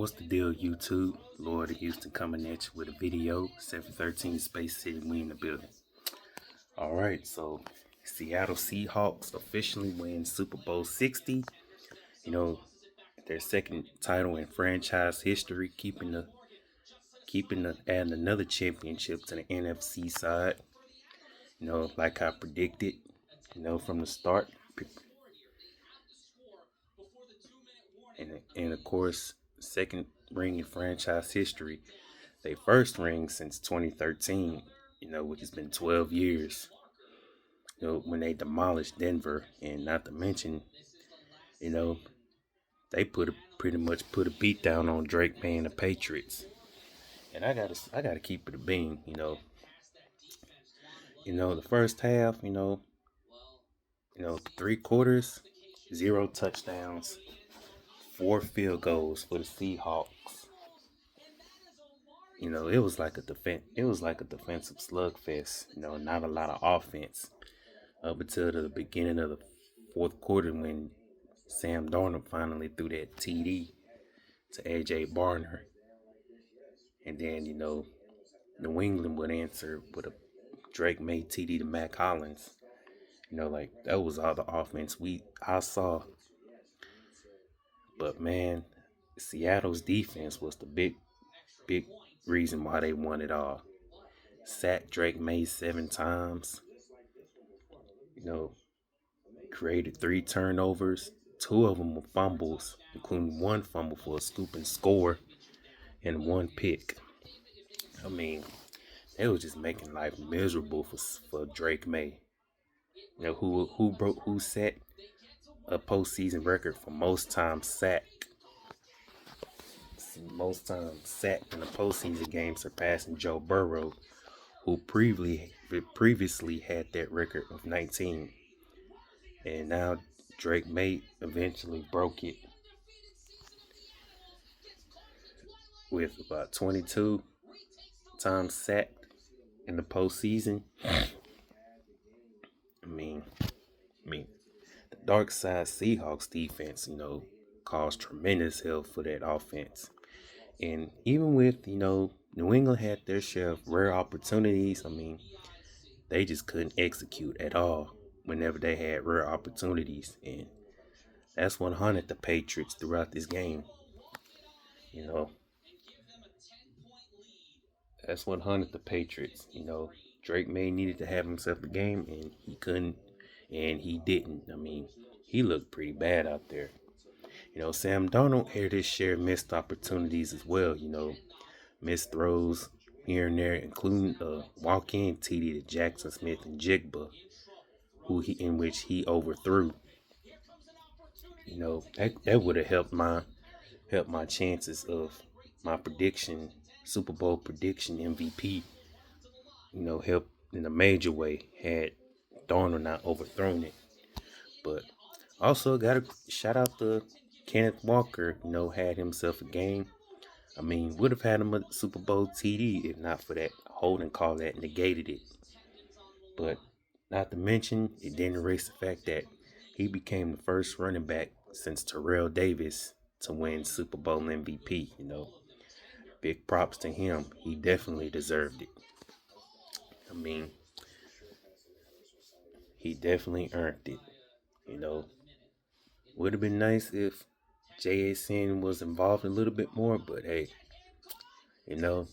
What's the deal, YouTube? Lord of Houston coming at you with a video. 713 Space City, we in the building. All right, so Seattle Seahawks officially win Super Bowl 60. You know, their second title in franchise history, adding another championship to the NFC side. Like I predicted. From the start, and of course, second ring in franchise history. They first ring since 2013, which has been 12 years, when they demolished Denver. And not to mention, you know, they pretty much put a beat down on Drake May and the Patriots. And I gotta keep it a bean, the first half, three quarters, zero touchdowns, four field goals for the Seahawks. It was like a defensive slugfest. Not a lot of offense up until the beginning of the fourth quarter when Sam Darnold finally threw that TD to AJ Barner, and then New England would answer with a Drake May TD to Mac Hollins. Like that was all the offense I saw. But man, Seattle's defense was the big reason why they won it all. Sacked Drake May 7 times. Created 3 turnovers. 2 of them were fumbles, including 1 fumble for a scoop and score, and 1 pick. I mean, they was just making life miserable for Drake May. Who set a postseason record for most times sacked in a postseason game, surpassing Joe Burrow, who previously had that record of 19. And now Drake May eventually broke it with about 22 times sacked in the postseason. I mean, the dark side Seahawks defense, caused tremendous help for that offense. And even with, New England had their share of rare opportunities. They just couldn't execute at all whenever they had rare opportunities. And that's what haunted the Patriots throughout this game. That's what haunted the Patriots. Drake May needed to have himself a game, and he couldn't, and he didn't. He looked pretty bad out there. Sam Darnold had his share of missed opportunities as well. Missed throws here and there, including a walk-in TD to Jackson Smith and Jigba, in which he overthrew. That would have helped my chances of my Super Bowl prediction MVP. Help in a major way had Darnold not overthrown it. But also gotta shout out to Kenneth Walker. Had himself a game. Would have had him a Super Bowl TD if not for that holding call that negated it. But not to mention, it didn't erase the fact that he became the first running back since Terrell Davis to win Super Bowl MVP. Big props to him. He definitely deserved it. He definitely earned it. Would have been nice if JSN was involved a little bit more, but hey, the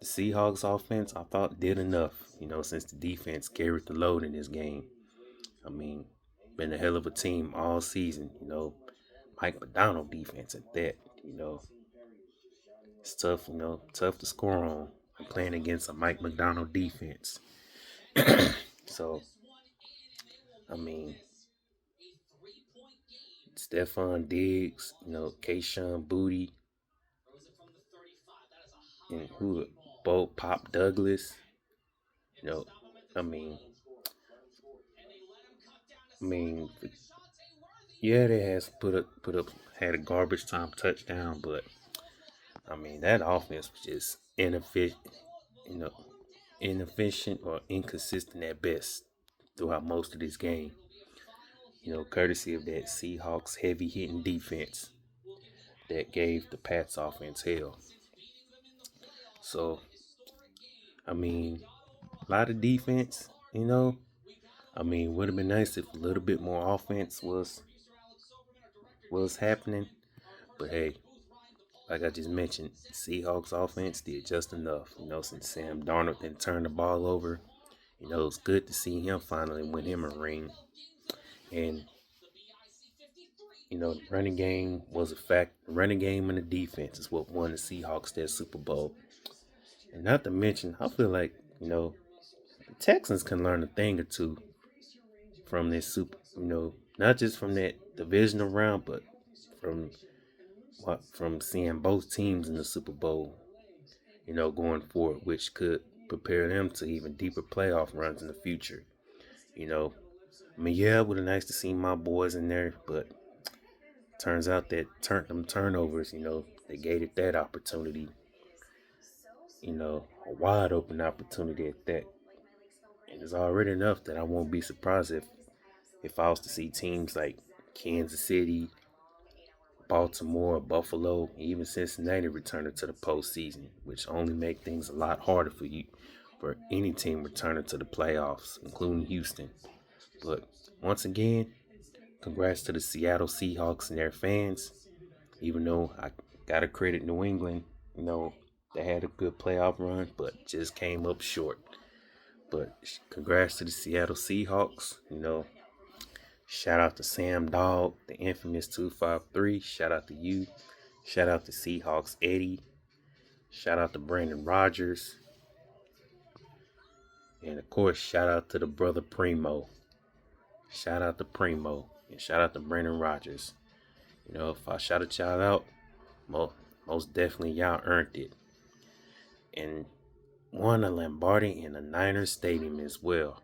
Seahawks offense I thought did enough, since the defense carried the load in this game. Been a hell of a team all season, Mike McDonald defense at that, It's tough, tough to score on. I'm playing against a Mike McDonald defense. So, Stephon Diggs, Kayshawn Booty, and Bo Pop Douglas. You know, I mean, I mean, yeah, they has had a garbage time touchdown, but that offense was just you know, inefficient or inconsistent at best throughout most of this game. courtesy of that Seahawks heavy hitting defense that gave the Pats offense hell. So, I mean, a lot of defense, would have been nice if a little bit more offense was happening. But hey, like I just mentioned, Seahawks offense did just enough. Since Sam Darnold didn't turn the ball over, it's good to see him finally win him a ring. And the running game was a fact. The running game and the defense is what won the Seahawks that Super Bowl. And not to mention, I feel like, the Texans can learn a thing or two from this not just from that divisional round, but from seeing both teams in the Super Bowl, going forward, which could prepare them to even deeper playoff runs in the future. Yeah, it would have nice to see my boys in there, but turns out that them turnovers, they gave it that opportunity, a wide open opportunity at that. And it's already enough that I won't be surprised if I was to see teams like Kansas City, Baltimore, Buffalo, even Cincinnati returning to the postseason, which only make things a lot harder for any team returning to the playoffs, including Houston. But once again, congrats to the Seattle Seahawks and their fans. Even though I gotta credit New England, they had a good playoff run, but just came up short. But congrats to the Seattle Seahawks. Shout out to Sam Dog, the infamous 253. Shout out to you. Shout out to Seahawks Eddie. Shout out to Brandon Rogers. And of course, shout out to the brother Primo. Shout out to Primo. And shout out to Brandon Rogers. If I shouted y'all out, most definitely y'all earned it. And won a Lombardi in the Niners Stadium as well.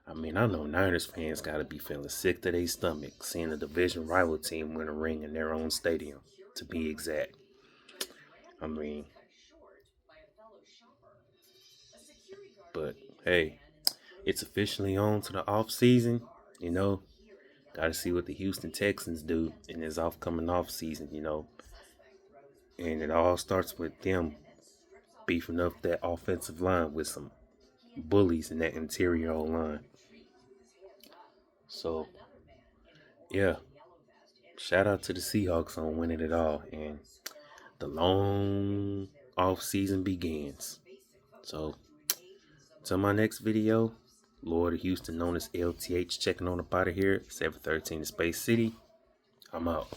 I know Niners fans got to be feeling sick to their stomach seeing a division rival team win a ring in their own stadium, to be exact. But hey, it's officially on to the off season. Got to see what the Houston Texans do in this upcoming off season. And it all starts with them beefing up that offensive line with some bullies in that interior line. So, yeah, shout out to the Seahawks on winning it all. And the long off season begins. So, till my next video, Lord of Houston, known as LTH, checking on up out of here, 713 Space City. I'm out.